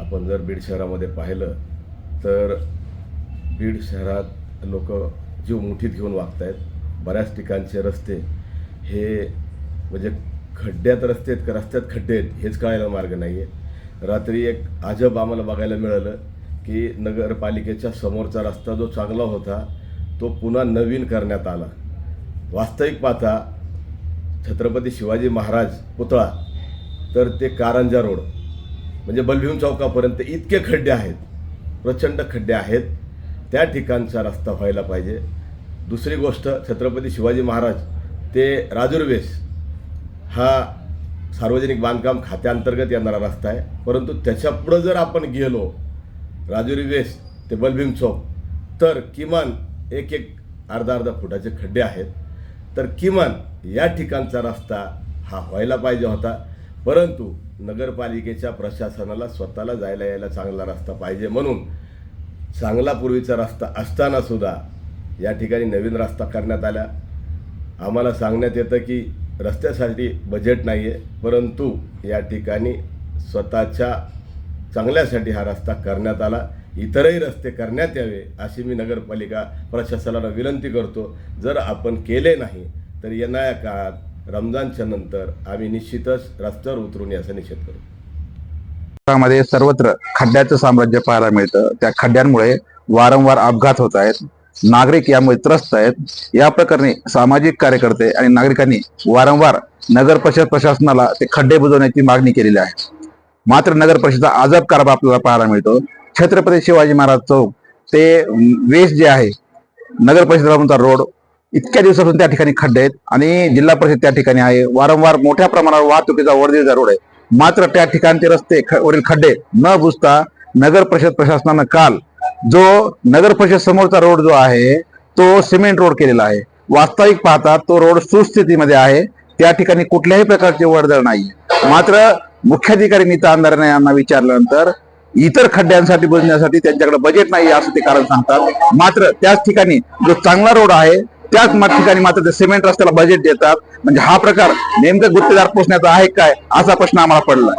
आपण जर बीड शहरामध्ये पाहिलं तर बीड शहरात लोक जीव मुठीत घेऊन वागत आहेत. बऱ्याच ठिकाणचे रस्ते हे म्हणजे खड्ड्यात रस्ते आहेत का रस्त्यात खड्डे आहेत हेच कळायला मार्ग नाही आहे. रात्री एक अजब आम्हाला बघायला मिळालं की नगरपालिकेच्या समोरचा रस्ता जो चांगला होता तो पुन्हा नवीन करण्यात आला. वास्तविक पाहता छत्रपती शिवाजी महाराज पुतळा तर ते कारंजा रोड म्हणजे बलभीम चौकापर्यंत इतके खड्डे आहेत, प्रचंड खड्डे आहेत. त्या ठिकाणचा रस्ता व्हायला पाहिजे. दुसरी गोष्ट, छत्रपती शिवाजी महाराज ते राजुरवेस हा सार्वजनिक बांधकाम खात्याअंतर्गत येणारा रस्ता आहे, परंतु त्याच्या पुढं जर आपण गेलो राजुरवेस ते बलभीम चौक तर किमान एक अर्धा फुटाचे खड्डे आहेत. तर किमान या ठिकाणचा रस्ता हा व्हायला पाहिजे होता, परंतु नगरपालिकेच्या प्रशासनाला स्वतःला जायला यायला चांगला रस्ता पाहिजे म्हणून चांगला पूर्वीचा रस्ता असताना सुद्धा या ठिकाणी नवीन रस्ता करण्यात आला. आम्हाला सांगण्यात येतं की रस्त्यासाठी बजेट नाही आहे, परंतु या ठिकाणी स्वतःच्या चांगल्यासाठी हा रस्ता करण्यात आला. इतरही रस्ते करण्यात यावे अशी मी नगरपालिका प्रशासनाला विनंती करतो. जर आपण केले नाही तर येणाऱ्या काळात रमजानच्या नंतर आम्ही निश्चितच रस्त्यावर उतरून याचा निषेध करू. मध्ये सर्वत्र खड्ड्याचं साम्राज्य पाहायला मिळतं. त्या खड्ड्यांमुळे वारंवार अपघात होत आहेत, नागरिक यामुळे त्रस्त आहेत. या प्रकरणी सामाजिक कार्यकर्ते आणि नागरिकांनी वारंवार नगर परिषद प्रशासनाला ते खड्डे बुजवण्याची मागणी केलेली आहे. मात्र नगर परिषदेचा अजब कारभार आपल्याला पाहायला मिळतो. छत्रपती शिवाजी महाराज चौक ते वेस जे आहे नगर परिषदेचा रोड इतक्या दिवसापासून त्या ठिकाणी खड्डे आहेत आणि जिल्हा परिषद त्या ठिकाणी आहे. वारंवार मोठ्या प्रमाणावर वाहतुकीचा वर्दळीचा रोड आहे, मात्र त्या ठिकाणचे रस्ते वरील खड्डे न बुजता नगर परिषद प्रशासनानं काल जो नगर परिषद समोरचा रोड जो आहे तो सिमेंट रोड केलेला आहे. वास्तविक पाहता तो रोड सुस्थितीमध्ये आहे, त्या ठिकाणी कुठल्याही प्रकारचे वर्दळ नाही. मात्र मुख्याधिकारी नीता अंधारे यांना विचारल्यानंतर इतर खड्ड्यांसाठी बुजण्यासाठी त्यांच्याकडे बजेट नाही असं ते कारण सांगतात. मात्र त्याच ठिकाणी जो चांगला रोड आहे त्याच ठिकाणी मात्र ते सिमेंट रस्त्याला बजेट देतात. म्हणजे हा प्रकार नेमकं गुत्तेदार पोचण्याचा आहे काय असा प्रश्न आम्हाला पडला.